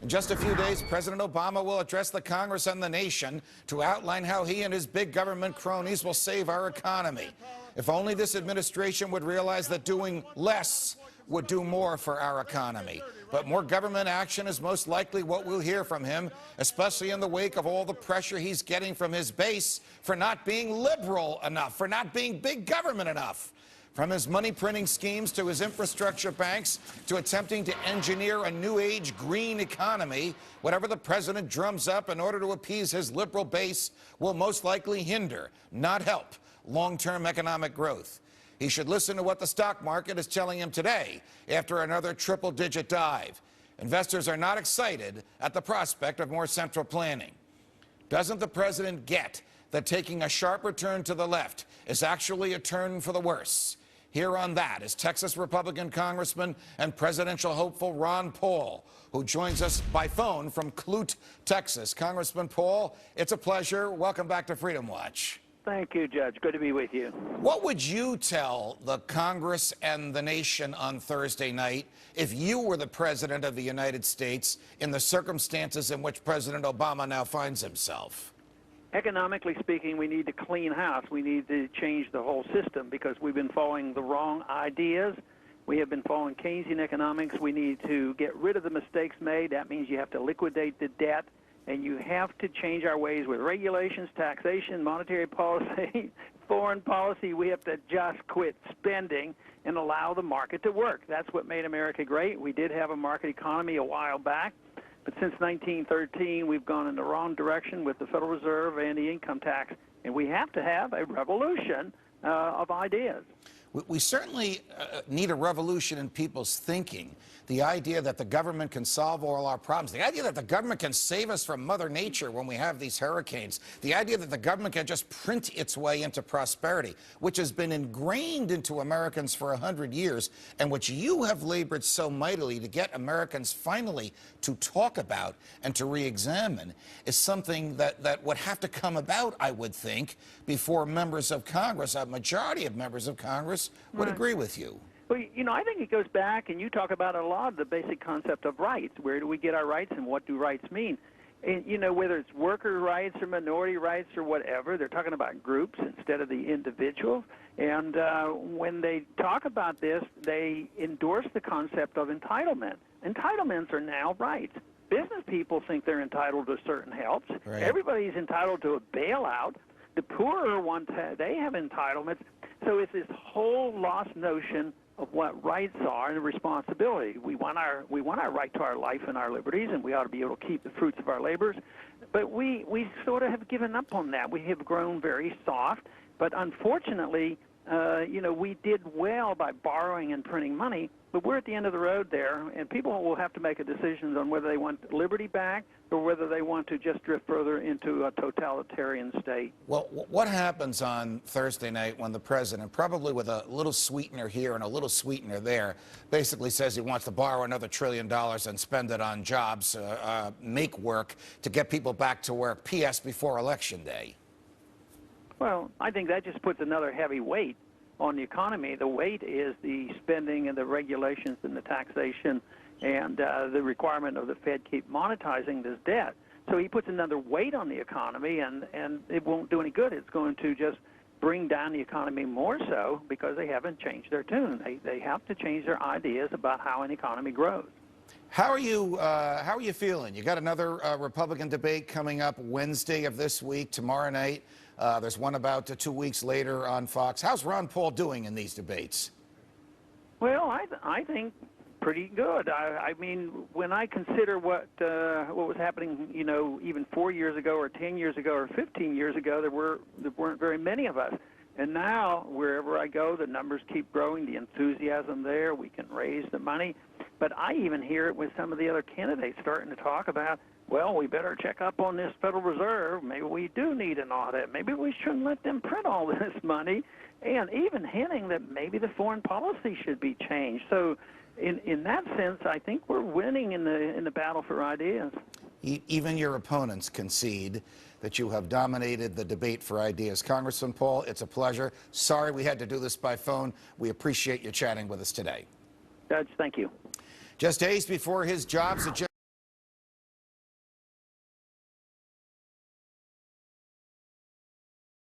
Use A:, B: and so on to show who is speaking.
A: In just a few days, President Obama will address the Congress and the nation to outline how he and his big government cronies will save our economy. If only this administration would realize that doing less would do more for our economy. But more government action is most likely what we'll hear from him, especially in the wake of all the pressure he's getting from his base for not being liberal enough, for not being big government enough. From his money-printing schemes to his infrastructure banks to attempting to engineer a new age green economy, whatever the president drums up in order to appease his liberal base will most likely hinder, not help, long-term economic growth. He should listen to what the stock market is telling him today after another triple-digit dive. Investors are not excited at the prospect of more central planning. Doesn't the president get that taking a sharper turn to the left is actually a turn for the worse? Here on that is Texas Republican Congressman and presidential hopeful Ron Paul, who joins us by phone from Clute, Texas. Congressman Paul, it's a pleasure. Welcome back to Freedom Watch.
B: Thank you, Judge. Good to be with you.
A: What would you tell the Congress and the nation on Thursday night if you were the President of the United States in the circumstances in which President Obama now finds himself?
B: Economically speaking, we need to clean house. We need to change the whole system because we've been following the wrong ideas. We have been following Keynesian economics. We need to get rid of the mistakes made. That means you have to liquidate the debt, and you have to change our ways with regulations, taxation, monetary policy, foreign policy. We have to just quit spending and allow the market to work. That's what made America great. We did have a market economy a while back. But since 1913, we've gone in the wrong direction with the Federal Reserve and the income tax, and we have to have a revolution of ideas.
A: We certainly need a revolution in people's thinking. The idea that the government can solve all our problems, the idea that the government can save us from Mother Nature when we have these hurricanes, the idea that the government can just print its way into prosperity, which has been ingrained into Americans for 100 years, and which you have labored so mightily to get Americans finally to talk about and to re-examine, is something that would have to come about, I would think, before members of Congress, a majority of members of Congress, would agree with you.
B: Well, you know, I think it goes back, and you talk about a lot of the basic concept of rights. Where do we get our rights, and what do rights mean? And, you know, whether it's worker rights or minority rights or whatever, they're talking about groups instead of the individual. And when they talk about this, they endorse the concept of entitlement. Entitlements are now rights. Business people think they're entitled to certain helps.
A: Right.
B: Everybody's entitled to a bailout. The poorer ones, they have entitlements. So it's this whole lost notion of what rights are and responsibility. We want our right to our life and our liberties, and we ought to be able to keep the fruits of our labors. But we sort of have given up on that. We have grown very soft. But unfortunately, you know, we did well by borrowing and printing money, but we're at the end of the road there, and people will have to make a decision on whether they want liberty back or whether they want to just drift further into a totalitarian state.
A: Well, what happens on Thursday night when the president, probably with a little sweetener here and a little sweetener there, basically says he wants to borrow another $1 trillion and spend it on jobs, make work to get people back to work, P.S. before Election Day? Well,
B: I think that just puts another heavy weight on the economy. The weight is the spending and the regulations and the taxation and the requirement of the Fed keep monetizing this debt. So he puts another weight on the economy, and it won't do any good. It's going to just bring down the economy more so because they haven't changed their tune. They have to change their ideas about how an economy grows.
A: How are you feeling? You got another Republican debate coming up Wednesday of this week, tomorrow night. There's one about 2 weeks later on Fox. How's Ron Paul doing in these debates?
B: Well, I think pretty good. I mean, when I consider what was happening, you know, even 4 years ago or 10 years ago or 15 years ago, there weren't very many of us. And now, wherever I go, the numbers keep growing, the enthusiasm there, we can raise the money. But I even hear it with some of the other candidates starting to talk about, well, we better check up on this Federal Reserve. Maybe we do need an audit. Maybe we shouldn't let them print all this money. And even hinting that maybe the foreign policy should be changed. So in that sense, I think we're winning in the battle for ideas.
A: Even your opponents concede that you have dominated the debate for ideas. Congressman Paul, it's a pleasure. Sorry we had to do this by phone. We appreciate you chatting with us today.
B: Judge, thank you.
A: Just days before his jobs